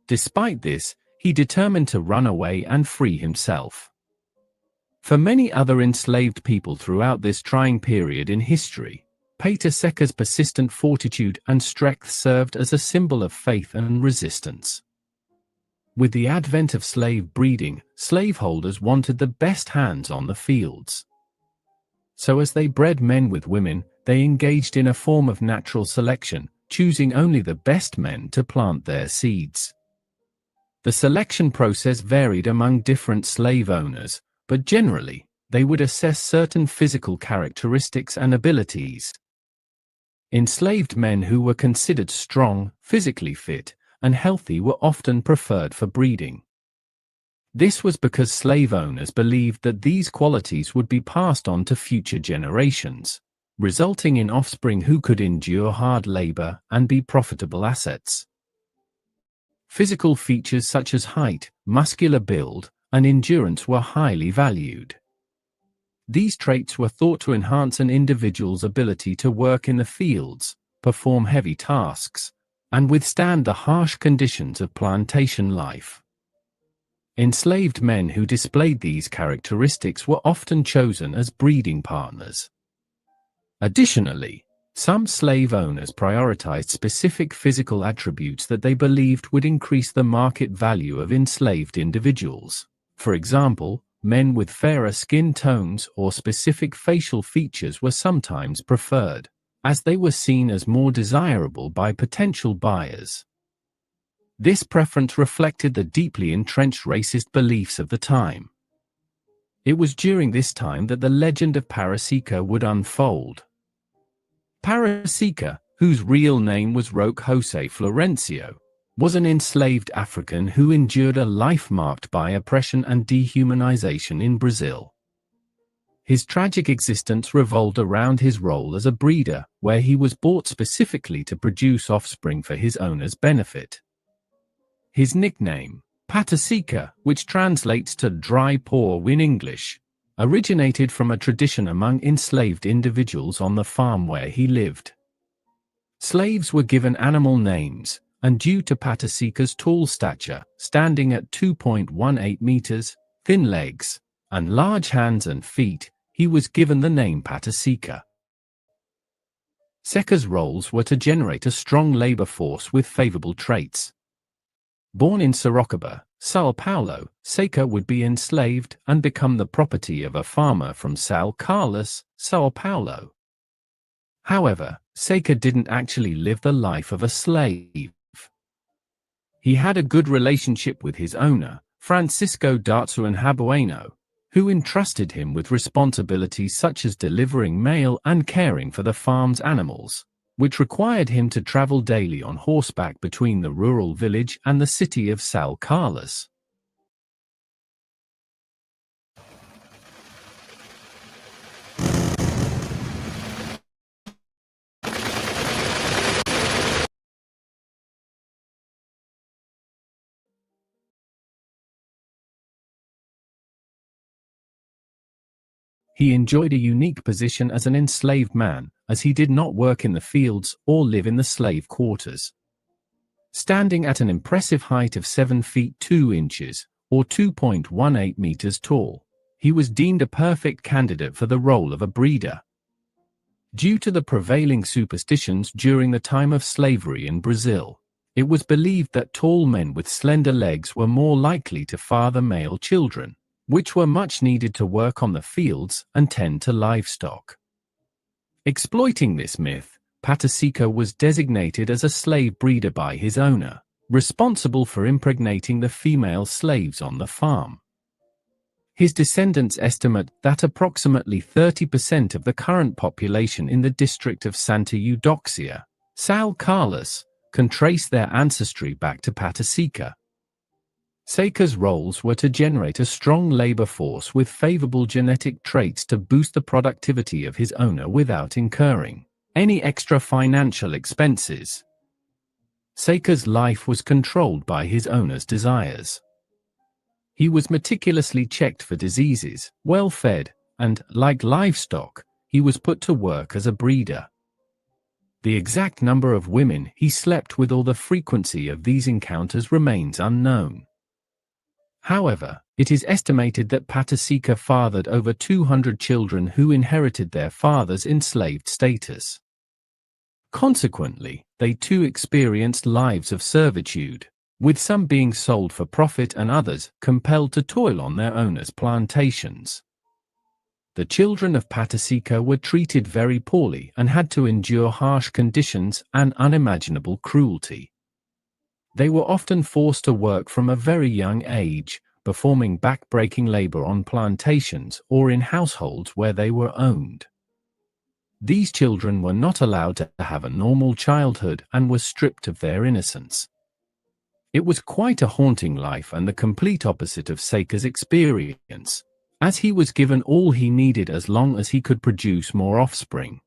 Despite this, he determined to run away and free himself. For many other enslaved people throughout this trying period in history, Pater Secker's persistent fortitude and strength served as a symbol of faith and resistance. With the advent of slave breeding, slaveholders wanted the best hands on the fields. So as they bred men with women, they engaged in a form of natural selection, choosing only the best men to plant their seeds. The selection process varied among different slave owners, but generally, they would assess certain physical characteristics and abilities. Enslaved men who were considered strong, physically fit, and healthy were often preferred for breeding. This was because slave owners believed that these qualities would be passed on to future generations, resulting in offspring who could endure hard labor and be profitable assets. Physical features such as height, muscular build, and endurance were highly valued. These traits were thought to enhance an individual's ability to work in the fields, perform heavy tasks, and withstand the harsh conditions of plantation life. Enslaved men who displayed these characteristics were often chosen as breeding partners. Additionally, some slave owners prioritized specific physical attributes that they believed would increase the market value of enslaved individuals. For example, men with fairer skin tones or specific facial features were sometimes preferred, as they were seen as more desirable by potential buyers. This preference reflected the deeply entrenched racist beliefs of the time. It was during this time that the legend of Parasica would unfold. Parasica, whose real name was Roque Jose Florencio, was an enslaved African who endured a life marked by oppression and dehumanization in Brazil. His tragic existence revolved around his role as a breeder, where he was bought specifically to produce offspring for his owner's benefit. His nickname, Patasica, which translates to dry paw in English, originated from a tradition among enslaved individuals on the farm where he lived. Slaves were given animal names, and due to Patasica's tall stature, standing at 2.18 meters, thin legs, and large hands and feet, he was given the name Patasica. Seca's roles were to generate a strong labor force with favorable traits. Born in Sorocaba, São Paulo, Seca would be enslaved and become the property of a farmer from São Carlos, São Paulo. However, Seca didn't actually live the life of a slave. He had a good relationship with his owner, Francisco Dartsuan Habueno, who entrusted him with responsibilities such as delivering mail and caring for the farm's animals, which required him to travel daily on horseback between the rural village and the city of São Carlos. He enjoyed a unique position as an enslaved man, as he did not work in the fields or live in the slave quarters. Standing at an impressive height of 7 feet 2 inches, or 2.18 meters tall, he was deemed a perfect candidate for the role of a breeder. Due to the prevailing superstitions during the time of slavery in Brazil, it was believed that tall men with slender legs were more likely to father male children, which were much needed to work on the fields and tend to livestock. Exploiting this myth, Patasica was designated as a slave breeder by his owner, responsible for impregnating the female slaves on the farm. His descendants estimate that approximately 30% of the current population in the district of Santa Eudoxia, São Carlos, can trace their ancestry back to Patasica. Seca's roles were to generate a strong labor force with favorable genetic traits to boost the productivity of his owner without incurring any extra financial expenses. Seca's life was controlled by his owner's desires. He was meticulously checked for diseases, well-fed, and, like livestock, he was put to work as a breeder. The exact number of women he slept with or the frequency of these encounters remains unknown. However, it is estimated that Patasica fathered over 200 children who inherited their father's enslaved status. Consequently, they too experienced lives of servitude, with some being sold for profit and others compelled to toil on their owners' plantations. The children of Patasica were treated very poorly and had to endure harsh conditions and unimaginable cruelty. They were often forced to work from a very young age, performing back-breaking labor on plantations or in households where they were owned. These children were not allowed to have a normal childhood and were stripped of their innocence. It was quite a haunting life and the complete opposite of Seca's experience, as he was given all he needed as long as he could produce more offspring.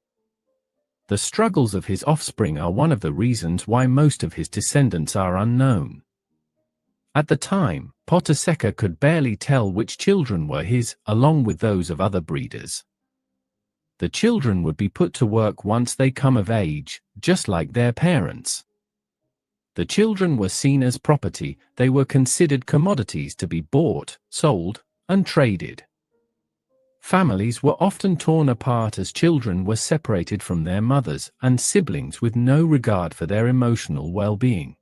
The struggles of his offspring are one of the reasons why most of his descendants are unknown. At the time, Patasica could barely tell which children were his, along with those of other breeders. The children would be put to work once they come of age, just like their parents. The children were seen as property. They were considered commodities to be bought, sold, and traded. Families were often torn apart as children were separated from their mothers and siblings with no regard for their emotional well-being.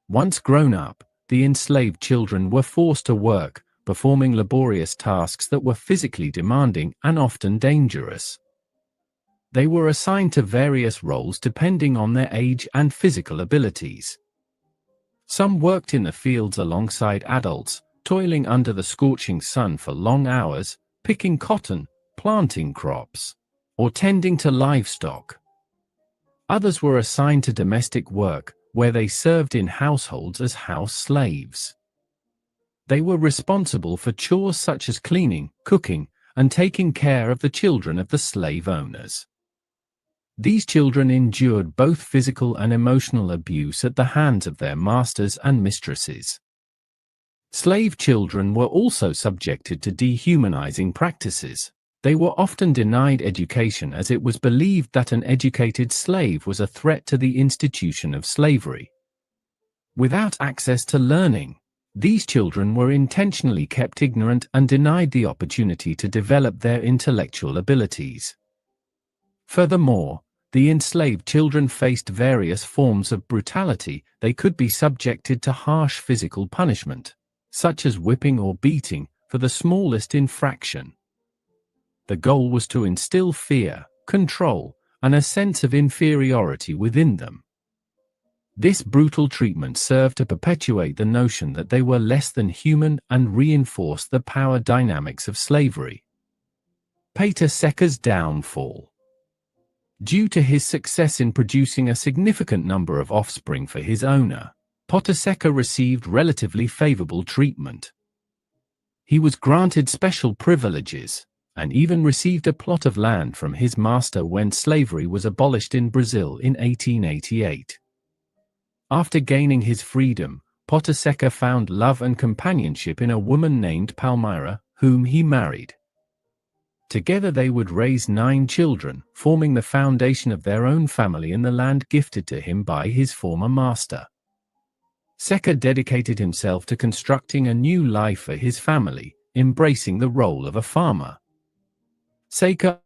Once grown up, the enslaved children were forced to work, performing laborious tasks that were physically demanding and often dangerous. They were assigned to various roles depending on their age and physical abilities. Some worked in the fields alongside adults, toiling under the scorching sun for long hours, picking cotton, planting crops, or tending to livestock. Others were assigned to domestic work, where they served in households as house slaves. They were responsible for chores such as cleaning, cooking, and taking care of the children of the slave owners. These children endured both physical and emotional abuse at the hands of their masters and mistresses. Slave children were also subjected to dehumanizing practices. They were often denied education as it was believed that an educated slave was a threat to the institution of slavery. Without access to learning, these children were intentionally kept ignorant and denied the opportunity to develop their intellectual abilities. Furthermore, the enslaved children faced various forms of brutality. They could be subjected to harsh physical punishment, such as whipping or beating, for the smallest infraction. The goal was to instill fear, control, and a sense of inferiority within them. This brutal treatment served to perpetuate the notion that they were less than human and reinforce the power dynamics of slavery. Pata Seca's downfall. Due to his success in producing a significant number of offspring for his owner, Pata Seca received relatively favorable treatment. He was granted special privileges, and even received a plot of land from his master when slavery was abolished in Brazil in 1888. After gaining his freedom, Pata Seca found love and companionship in a woman named Palmyra, whom he married. Together they would raise 9 children, forming the foundation of their own family in the land gifted to him by his former master. Seca dedicated himself to constructing a new life for his family, embracing the role of a farmer. Seca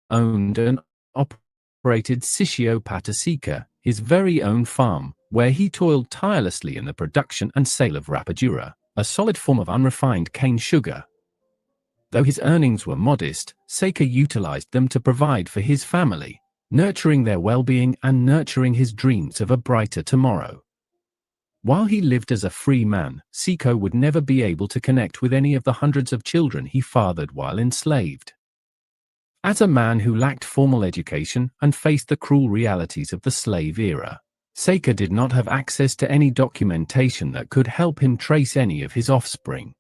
owned and operated Sitio Pata Seca, his very own farm, where he toiled tirelessly in the production and sale of rapadura, a solid form of unrefined cane sugar. Though his earnings were modest, Seca utilized them to provide for his family, nurturing their well-being and nurturing his dreams of a brighter tomorrow. While he lived as a free man, Seca would never be able to connect with any of the hundreds of children he fathered while enslaved. As a man who lacked formal education and faced the cruel realities of the slave era, Seca did not have access to any documentation that could help him trace any of his offspring.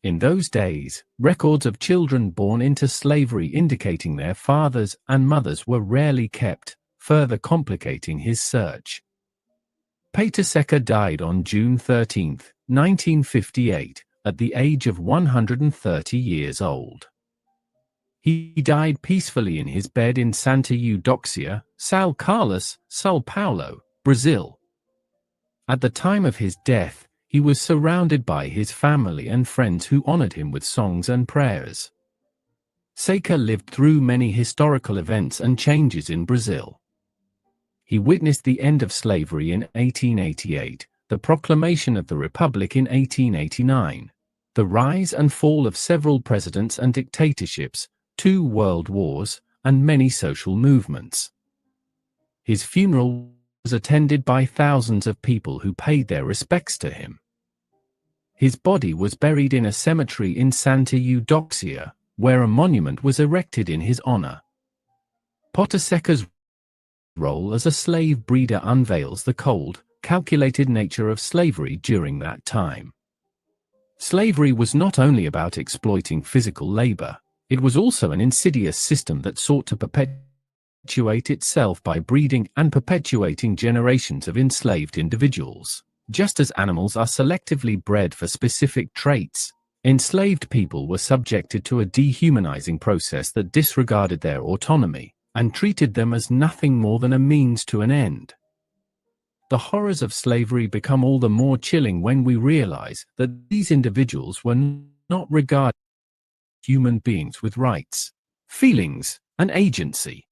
In those days, records of children born into slavery indicating their fathers and mothers were rarely kept, further complicating his search. Pata Seca died on June 13, 1958, at the age of 130 years old. He died peacefully in his bed in Santa Eudoxia, São Carlos, São Paulo, Brazil. At the time of his death, he was surrounded by his family and friends who honored him with songs and prayers. Seca lived through many historical events and changes in Brazil. He witnessed the end of slavery in 1888, the proclamation of the Republic in 1889, the rise and fall of several presidents and dictatorships, 2 world wars, and many social movements. His funeral was attended by thousands of people who paid their respects to him. His body was buried in a cemetery in Santa Eudoxia, where a monument was erected in his honor. Pata Seca's role as a slave breeder unveils the cold, calculated nature of slavery during that time. Slavery was not only about exploiting physical labor, it was also an insidious system that sought to perpetuate itself by breeding and perpetuating generations of enslaved individuals. Just as animals are selectively bred for specific traits, enslaved people were subjected to a dehumanizing process that disregarded their autonomy and treated them as nothing more than a means to an end. The horrors of slavery become all the more chilling when we realize that these individuals were not regarded as human beings with rights, feelings, and agency.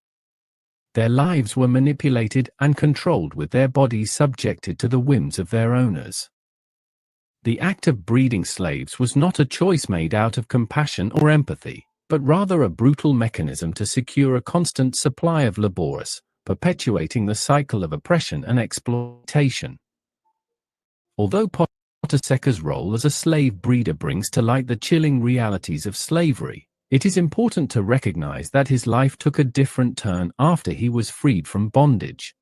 Their lives were manipulated and controlled, with their bodies subjected to the whims of their owners. The act of breeding slaves was not a choice made out of compassion or empathy, but rather a brutal mechanism to secure a constant supply of laborers, perpetuating the cycle of oppression and exploitation. Although Poteseca's role as a slave breeder brings to light the chilling realities of slavery, it is important to recognize that his life took a different turn after he was freed from bondage.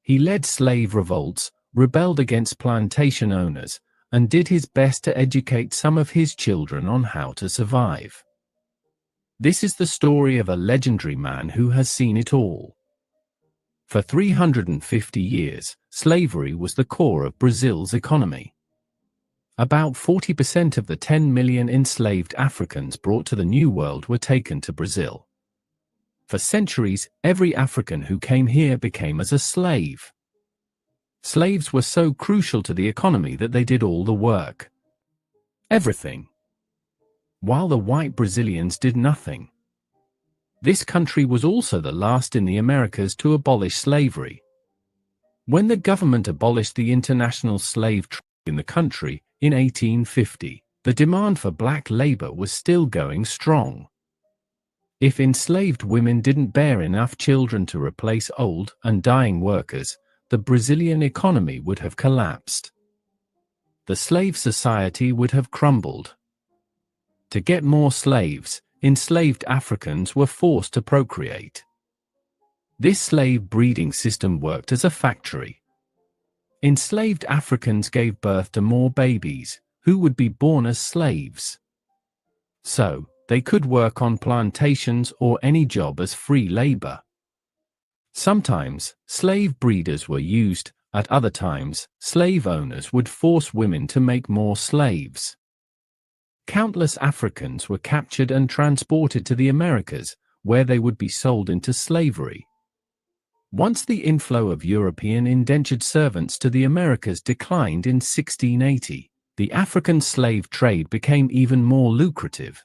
He led slave revolts, rebelled against plantation owners, and did his best to educate some of his children on how to survive. This is the story of a legendary man who has seen it all. For 350 years, slavery was the core of Brazil's economy. About 40% of the 10 million enslaved Africans brought to the New World were taken to Brazil. For centuries, every African who came here became as a slave. Slaves were so crucial to the economy that they did all the work. Everything. While the white Brazilians did nothing. This country was also the last in the Americas to abolish slavery. When the government abolished the international slave trade in the country in 1850, the demand for black labor was still going strong. If enslaved women didn't bear enough children to replace old and dying workers, the Brazilian economy would have collapsed. The slave society would have crumbled. To get more slaves, enslaved Africans were forced to procreate. This slave breeding system worked as a factory. Enslaved Africans gave birth to more babies, who would be born as slaves. So, they could work on plantations or any job as free labor. Sometimes, slave breeders were used, at other times, slave owners would force women to make more slaves. Countless Africans were captured and transported to the Americas, where they would be sold into slavery. Once the inflow of European indentured servants to the Americas declined in 1680, the African slave trade became even more lucrative.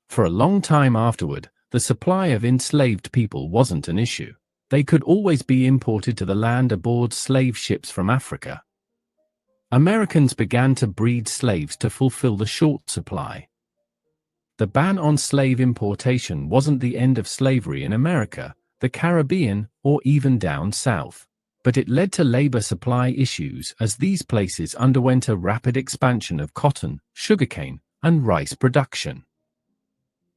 For a long time afterward, the supply of enslaved people wasn't an issue. They could always be imported to the land aboard slave ships from Africa. Americans began to breed slaves to fulfill the short supply. The ban on slave importation wasn't the end of slavery in America, the Caribbean, or even down south. But it led to labor supply issues as these places underwent a rapid expansion of cotton, sugarcane, and rice production.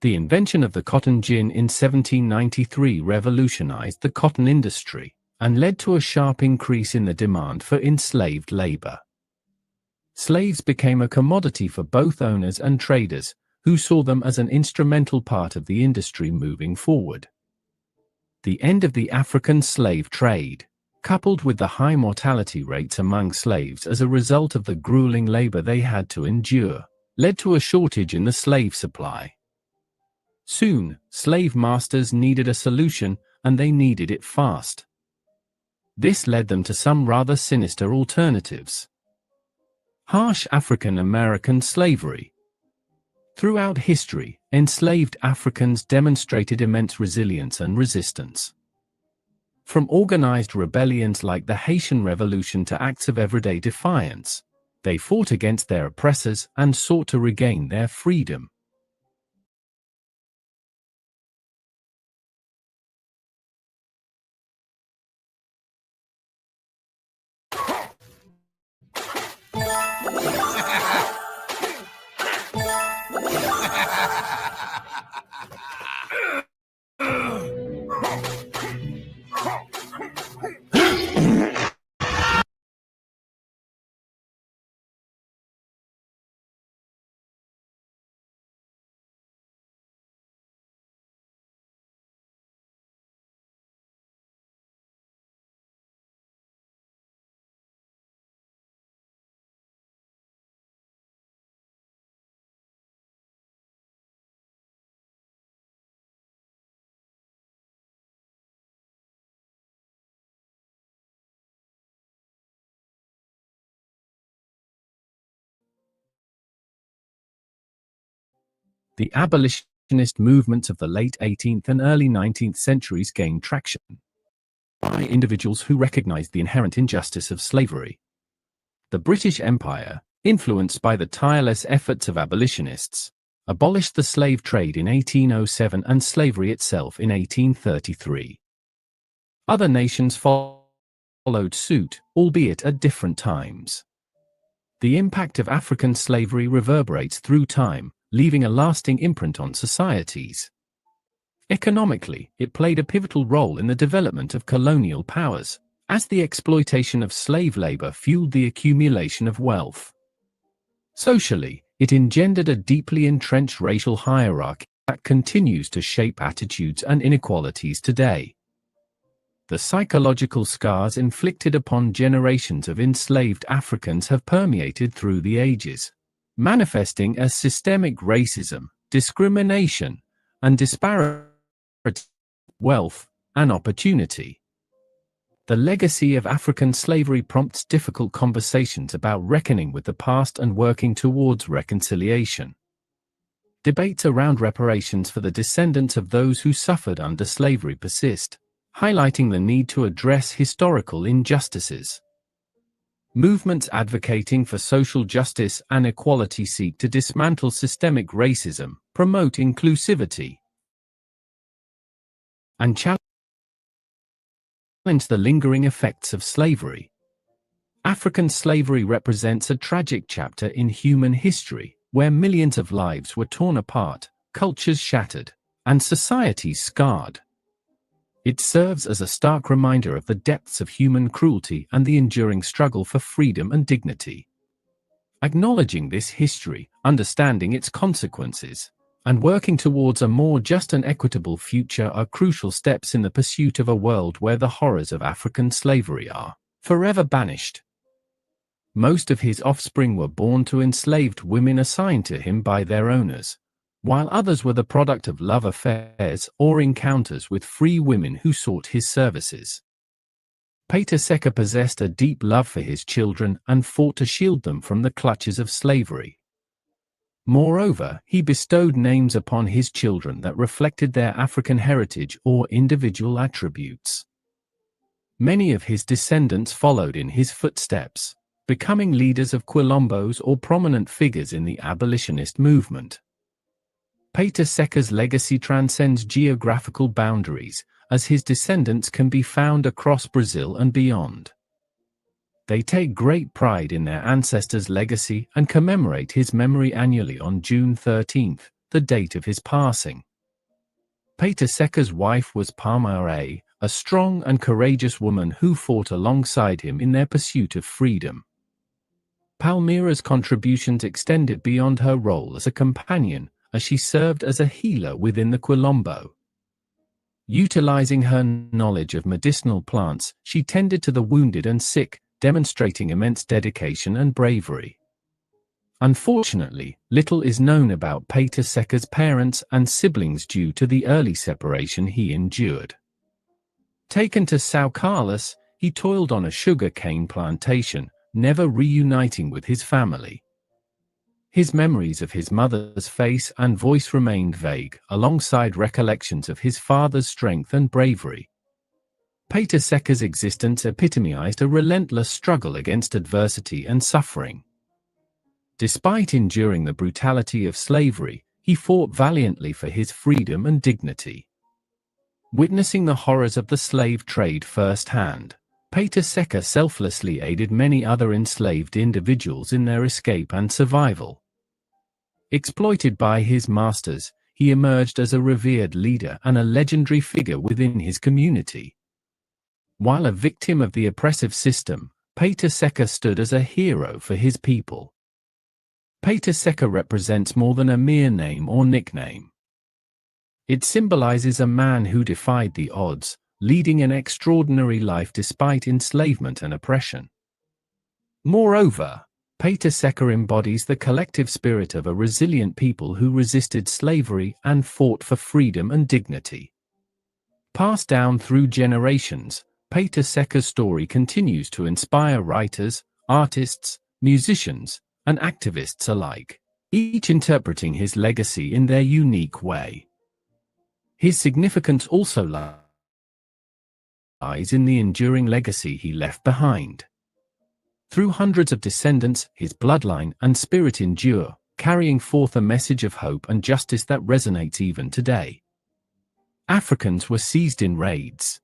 The invention of the cotton gin in 1793 revolutionized the cotton industry and led to a sharp increase in the demand for enslaved labor. Slaves became a commodity for both owners and traders, who saw them as an instrumental part of the industry moving forward. The end of the African slave trade, coupled with the high mortality rates among slaves as a result of the grueling labor they had to endure, led to a shortage in the slave supply. Soon, slave masters needed a solution, and they needed it fast. This led them to some rather sinister alternatives. Harsh African American slavery. Throughout history, enslaved Africans demonstrated immense resilience and resistance. From organized rebellions like the Haitian Revolution to acts of everyday defiance, they fought against their oppressors and sought to regain their freedom. the abolitionist movements of the late 18th and early 19th centuries gained traction by individuals who recognized the inherent injustice of slavery. The British Empire, influenced by the tireless efforts of abolitionists, abolished the slave trade in 1807 and slavery itself in 1833. Other nations followed suit, albeit at different times. The impact of African slavery reverberates through time, leaving a lasting imprint on societies. Economically, it played a pivotal role in the development of colonial powers, as the exploitation of slave labor fueled the accumulation of wealth. Socially, it engendered a deeply entrenched racial hierarchy that continues to shape attitudes and inequalities today. The psychological scars inflicted upon generations of enslaved Africans have permeated through the ages, manifesting as systemic racism, discrimination, and disparity in wealth and opportunity. The legacy of African slavery prompts difficult conversations about reckoning with the past and working towards reconciliation. Debates around reparations for the descendants of those who suffered under slavery persist, highlighting the need to address historical injustices. Movements advocating for social justice and equality seek to dismantle systemic racism, promote inclusivity, and challenge the lingering effects of slavery. African slavery represents a tragic chapter in human history, where millions of lives were torn apart, cultures shattered, and societies scarred. It serves as a stark reminder of the depths of human cruelty and the enduring struggle for freedom and dignity. Acknowledging this history, understanding its consequences, and working towards a more just and equitable future are crucial steps in the pursuit of a world where the horrors of African slavery are forever banished. Most of his offspring were born to enslaved women assigned to him by their owners, while others were the product of love affairs or encounters with free women who sought his services. Pater Secker possessed a deep love for his children and fought to shield them from the clutches of slavery. Moreover, he bestowed names upon his children that reflected their African heritage or individual attributes. Many of his descendants followed in his footsteps, becoming leaders of quilombos or prominent figures in the abolitionist movement. Pater Secker's legacy transcends geographical boundaries, as his descendants can be found across Brazil and beyond. They take great pride in their ancestors' legacy and commemorate his memory annually on June 13, the date of his passing. Pater Secker's wife was Palmira, a strong and courageous woman who fought alongside him in their pursuit of freedom. Palmira's contributions extended beyond her role as a companion, as she served as a healer within the Quilombo. Utilizing her knowledge of medicinal plants, she tended to the wounded and sick, demonstrating immense dedication and bravery. Unfortunately, little is known about Pater Secker's parents and siblings due to the early separation he endured. Taken to São Carlos, he toiled on a sugar cane plantation, never reuniting with his family. His memories of his mother's face and voice remained vague, alongside recollections of his father's strength and bravery. Pater Secker's existence epitomized a relentless struggle against adversity and suffering. Despite enduring the brutality of slavery, he fought valiantly for his freedom and dignity. Witnessing the horrors of the slave trade firsthand, Pater Secker selflessly aided many other enslaved individuals in their escape and survival. Exploited by his masters, he emerged as a revered leader and a legendary figure within his community. While a victim of the oppressive system, Pater Secker stood as a hero for his people. Pater Secker represents more than a mere name or nickname. It symbolizes a man who defied the odds, leading an extraordinary life despite enslavement and oppression. Moreover, Pater Secker embodies the collective spirit of a resilient people who resisted slavery and fought for freedom and dignity. Passed down through generations, Pater Secker's story continues to inspire writers, artists, musicians, and activists alike. each interpreting his legacy in their unique way. His significance also lies in the enduring legacy he left behind. Through hundreds of descendants, his bloodline and spirit endure, carrying forth a message of hope and justice that resonates even today. Africans were seized in raids.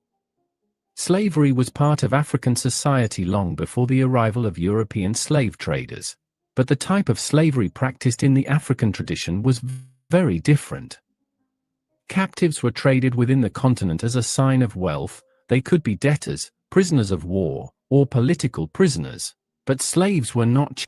Slavery was part of African society long before the arrival of European slave traders, but the type of slavery practiced in the African tradition was very different. Captives were traded within the continent as a sign of wealth. They could be debtors, prisoners of war, or political prisoners, but slaves were not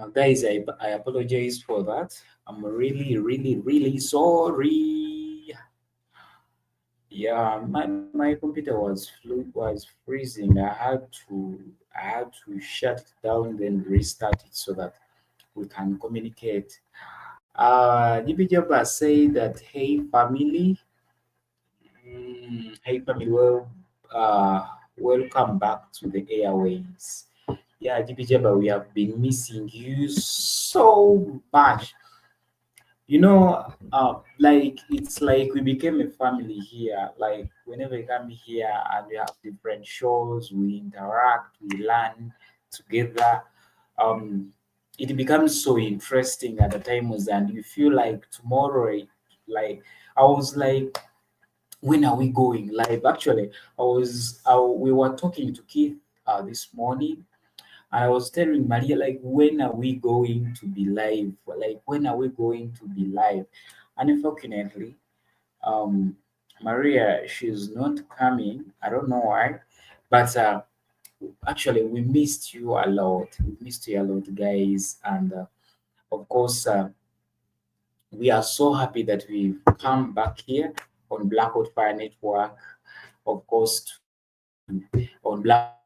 Guys, I apologize for that. I'm really, really, really sorry. Yeah, my computer was freezing. I had to shut it down, then restart it so that we can communicate. Jibijaba say that, hey family. Hey family, welcome back to the airways. Yeah, Jibijaba, we have been missing you so much. Like it's like we became a family here. Like whenever we come here and we have different shows, we interact, we learn together. Um, it becomes so interesting at the times, and you feel like tomorrow, like I was like, when are we going live? Actually, we were talking to Keith this morning, and I was telling Maria, like, when are we going to be live? Like, when are we going to be live? And unfortunately, um, Maria, she's not coming. I don't know why, but actually, we missed you a lot. We missed you a lot, guys, and of course, we are so happy that we've come back here on Blackout Fire Network, of course, on Blackout Fire Network.